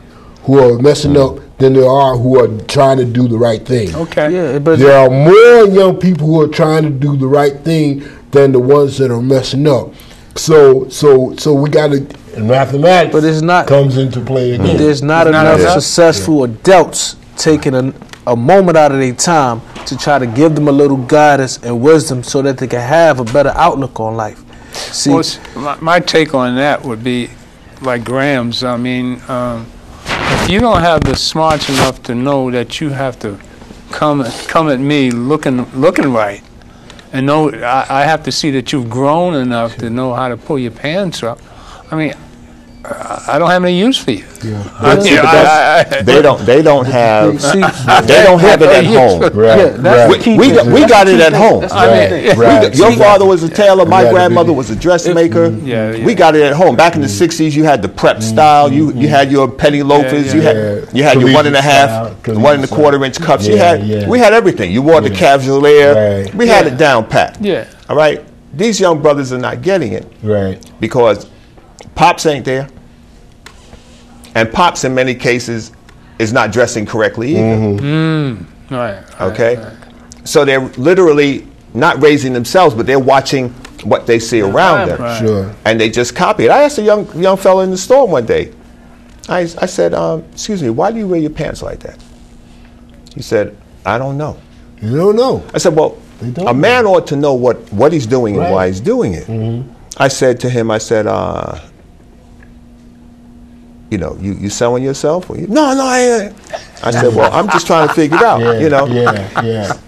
than there are who are trying to do the right thing. Okay. Yeah, but there are more young people who are trying to do the right thing than the ones that are messing up. So we got to. And mathematics, but it's not, comes into play again. There's not enough successful adults taking a moment out of their time to try to give them a little guidance and wisdom so that they can have a better outlook on life. See, well, my take on that would be like Graham's. I mean, if you don't have the smarts enough to know that you have to come at me looking right, and know I have to see that you've grown enough to know how to pull your pants up. I mean, I don't have any use for you. Yeah. They don't have it at home. We got it at home. Your father was a tailor. My grandmother was a dressmaker. We got it at home. Back in the '60s, you had the prep style. You had your penny loafers. You had your 1.5, 1.25-inch cuffs. We had everything. You wore the cavalier. We had it down pat. Yeah. All right. These young brothers are not getting it. Right. Because Pops ain't there. And Pops, in many cases, is not dressing correctly either. Right. Okay? So they're literally not raising themselves, but they're watching what they see around them. Right. Sure. And they just copy it. I asked a young fellow in the store one day, I said, excuse me, why do you wear your pants like that? He said, I don't know. You don't know? I said, well, a man ought to know what he's doing and why he's doing it. I said to him, you selling yourself? No, I ain't. I said, well, I'm just trying to figure it out,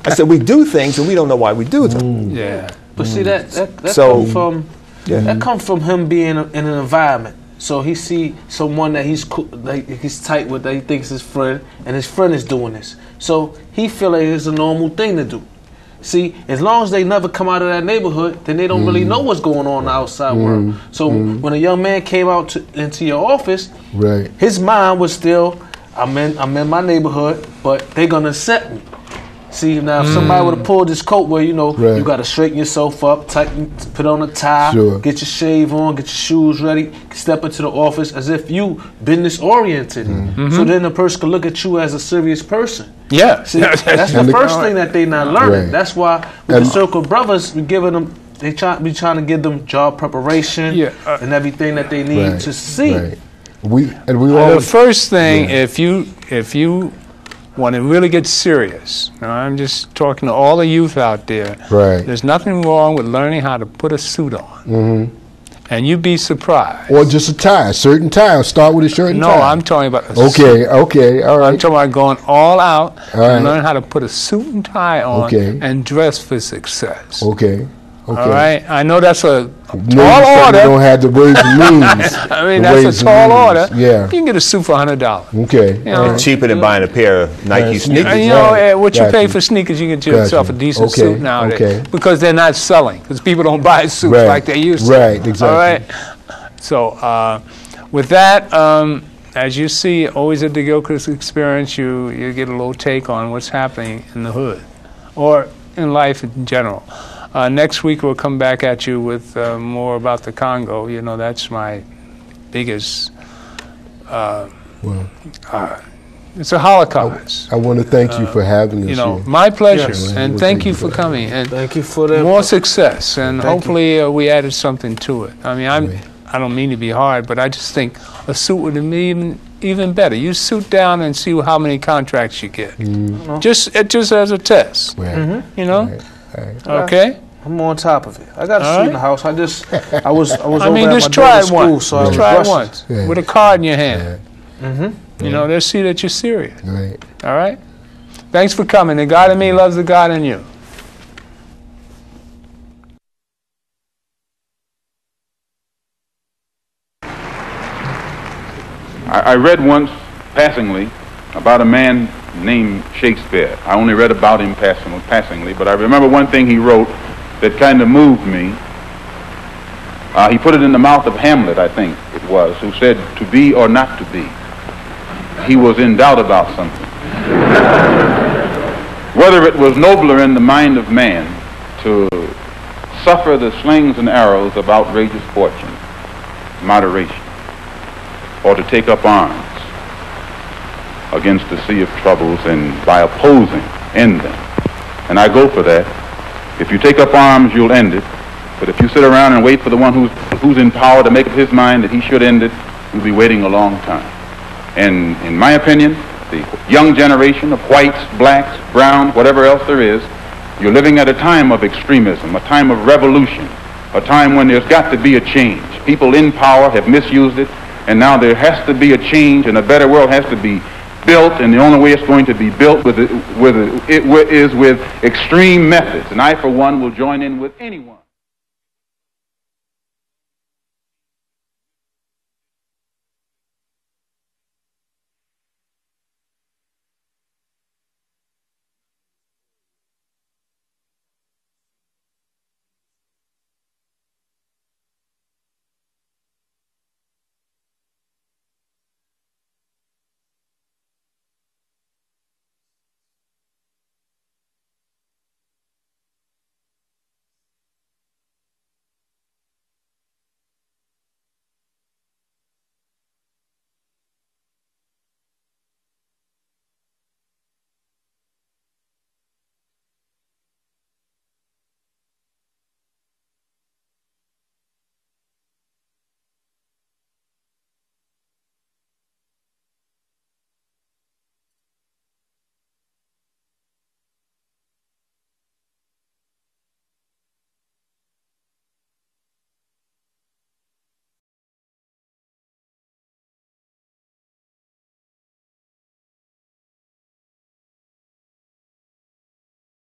I said, we do things and we don't know why we do them. But see, that comes from him being in an environment. So he see someone that he's tight with, that he thinks is his friend, and his friend is doing this. So he feel like it's a normal thing to do. See, as long as they never come out of that neighborhood, then they don't really know what's going on in the outside world. So when a young man came out into your office, his mind was still, I'm in my neighborhood, but they're gonna accept me. See, now if somebody would have pulled this coat where, you know, you got to straighten yourself up, tighten, put on a tie, get your shave on, get your shoes ready, step into the office as if you business oriented. So then the person can look at you as a serious person. Yeah. See, that's the first thing that they not learning. That's why with the Circle Brothers, we giving them, we trying to give them job preparation and everything that they need to see. The first thing, if you want to really get serious, now I'm just talking to all the youth out there. There's nothing wrong with learning how to put a suit on, and you'd be surprised. Or just a tie, a certain tie. Start with a shirt and tie. No, I'm talking about a suit. Okay, all right. I'm talking about going all out and learn how to put a suit and tie on and dress for success. Okay. All right, I know that's a tall You order. don't have the words and means. I mean, that's a tall order. Yeah, you can get a suit for $100. Okay, you know, cheaper than buying a pair of Nike sneakers. You know, what you pay for sneakers, you can get yourself a decent suit nowadays because they're not selling. Because people don't buy suits like they used to. Right, exactly. All right. So, with that, as you see, always at the Gilchrist Experience, you get a little take on what's happening in the hood, or in life in general. Next week we'll come back at you with more about the Congo. You know, that's my biggest. It's a Holocaust. I want to thank you for having us. You know, here. my pleasure, and thank you for coming. And thank you for that. More success, and hopefully we added something to it. I mean, I don't mean to be hard, but I just think a suit would be even better. You suit down and see how many contracts you get, just as a test. You know, okay. I'm on top of it. I got a suit in the house. I was I mean, just try it once. Try it once with a card in your hand. You know, they'll see that you're serious. All right. Thanks for coming. The God in me loves the God in you. I read once, passingly, about a man named Shakespeare. I only read about him passingly, but I remember one thing he wrote that kind of moved me. He put it in the mouth of Hamlet, I think it was, who said, "To be or not to be." He was in doubt about something. Whether it was nobler in the mind of man to suffer the slings and arrows of outrageous fortune, moderation, or to take up arms against the sea of troubles and by opposing, end them. And I go for that. If you take up arms, you'll end it. But if you sit around and wait for the one who's in power to make up his mind that he should end it, you'll be waiting a long time. And in my opinion, the young generation of whites, blacks, browns, whatever else there is, you're living at a time of extremism, a time of revolution, a time when there's got to be a change. People in power have misused it, and now there has to be a change, and a better world has to be built, and the only way it's going to be built is with extreme methods. And I, for one, will join in with anyone.